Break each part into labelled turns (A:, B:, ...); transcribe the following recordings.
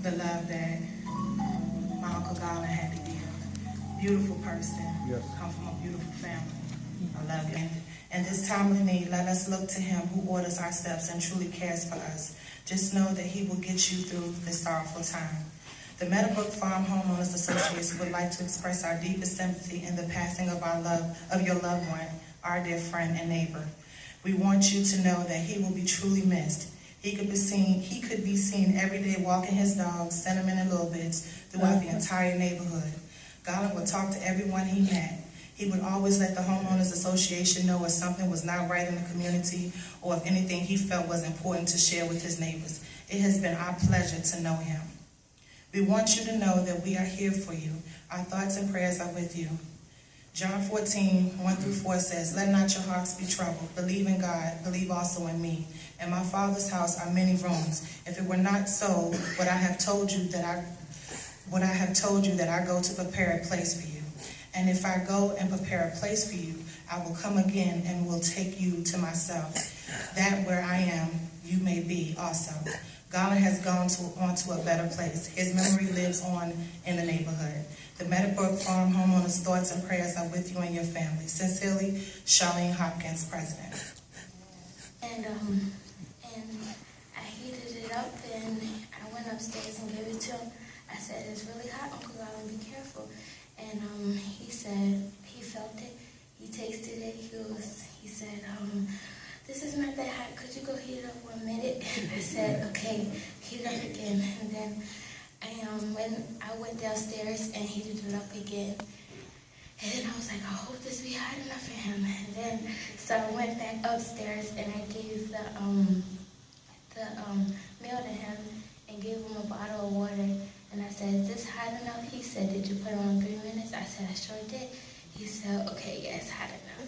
A: the love that my Uncle Garland had to give. Beautiful person,
B: Yes.
A: Come from a beautiful family. I love you. In this time of need, let us look to him who orders our steps and truly cares for us. Just know that he will get you through this sorrowful time. The Meadowbrook Farm Homeowners Association would like to express our deepest sympathy in the passing of your loved one, our dear friend and neighbor. We want you to know that he will be truly missed. He could be seen every day walking his dogs, Cinnamon and Little Bits, throughout the entire neighborhood. Garland would talk to everyone he met. He would always let the Homeowners Association know if something was not right in the community or if anything he felt was important to share with his neighbors. It has been our pleasure to know him. We want you to know that we are here for you. Our thoughts and prayers are with you. John 14:1-4 says, "Let not your hearts be troubled. Believe in God. Believe also in me. In my Father's house are many rooms. If it were not so, would I have told you that I go to prepare a place for you? And if I go and prepare a place for you, I will come again and will take you to myself, that where I am, you may be also." Garland has gone on to a better place. His memory lives on in the neighborhood. The Meadowbrook Farm Homeowners' thoughts and prayers are with you and your family. Sincerely, Charlene Hopkins, President.
C: And I heated it up and I went upstairs and gave it to him. I said, "It's really hot, Uncle Garland, be careful." And he said he felt it, he tasted it, he said, "This is not that hot, could you go heat it up 1 minute?" And I said, "Okay, heat it up again." And then when I went downstairs and heated it up again, and then I was like, "I hope this be hot enough for him." And then so I went back upstairs and I gave the meal to him and gave him a bottle of water. And I said, "Is this hot enough?" He said, "Did you put it on 3 minutes?" I said, "I sure did." He said, "Okay, yeah, it's hot enough."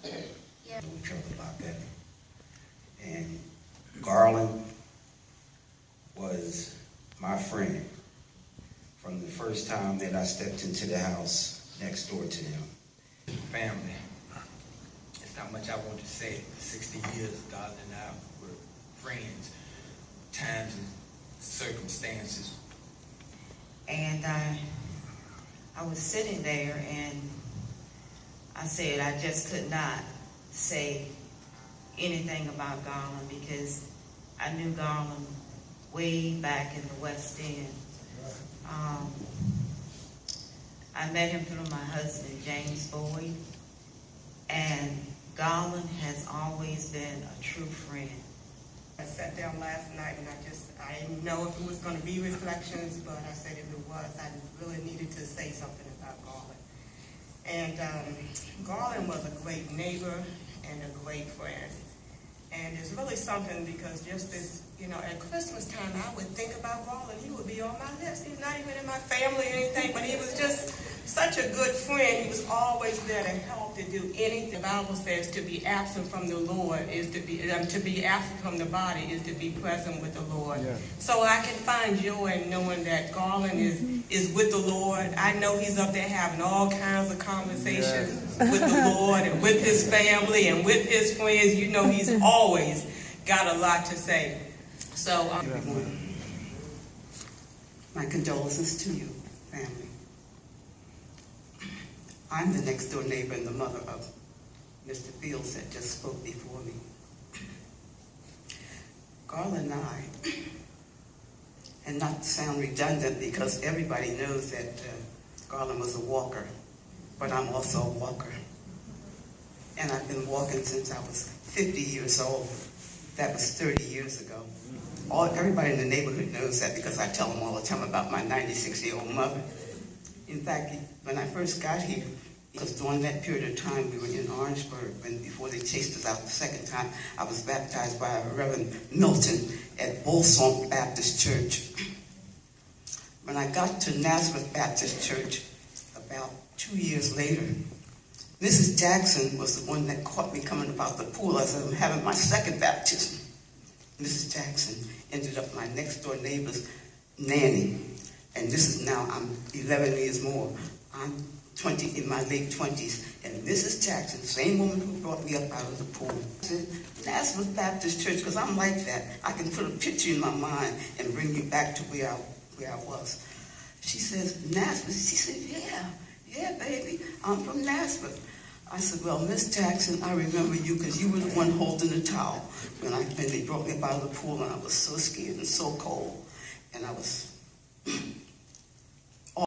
C: Yeah.
D: Each other about that. And Garland was my friend from the first time that I stepped into the house next door to them.
E: Family. It's not much I want to say. 60 years, Garland and I were friends. Times and circumstances.
F: And I was sitting there and I said I just could not say anything about Garland because I knew Garland way back in the West End. I met him through my husband, James Boyd, and Garland has always been a true friend.
G: I sat down last night and I didn't know if it was going to be reflections, but I said if it was, I really needed to say something about Garland. And Garland was a great neighbor and a great friend. And it's really something because just this, at Christmas time, I would think about Garland. He would be on my list. He's not even in my family or anything, but he was just such a good friend. He was always there to help, to do anything. The Bible says to be absent from the Lord is to be absent from the body is to be present with the Lord. Yeah. So I can find joy in knowing that Garland is with the Lord. I know he's up there having all kinds of conversations with the Lord and with his family and with his friends. He's always got a lot to say. So,
H: my condolences to you, family. I'm the next door neighbor and the mother of Mr. Fields that just spoke before me. Garland and I, and not to sound redundant because everybody knows that Garland was a walker, but I'm also a walker. And I've been walking since I was 50 years old. That was 30 years ago. Everybody in the neighborhood knows that because I tell them all the time about my 96-year-old mother. In fact, when I first got here, because during that period of time we were in Orangeburg, before they chased us out the second time, I was baptized by Reverend Milton at Bullswamp Baptist Church. When I got to Nazareth Baptist Church about 2 years later, Mrs. Jackson was the one that caught me coming about the pool as I'm having my second baptism. Mrs. Jackson ended up my next door neighbor's nanny. And this is now, I'm 11 years more. I'm in my late 20s. And Mrs. Jackson, the same woman who brought me up out of the pool, said, Nazareth Baptist Church, because I'm like that. I can put a picture in my mind and bring you back to where I was. She says, Nazareth? She said, yeah, baby, I'm from Nazareth. I said, well, Miss Jackson, I remember you because you were the one holding the towel when they brought me up out of the pool, and I was so scared and so cold.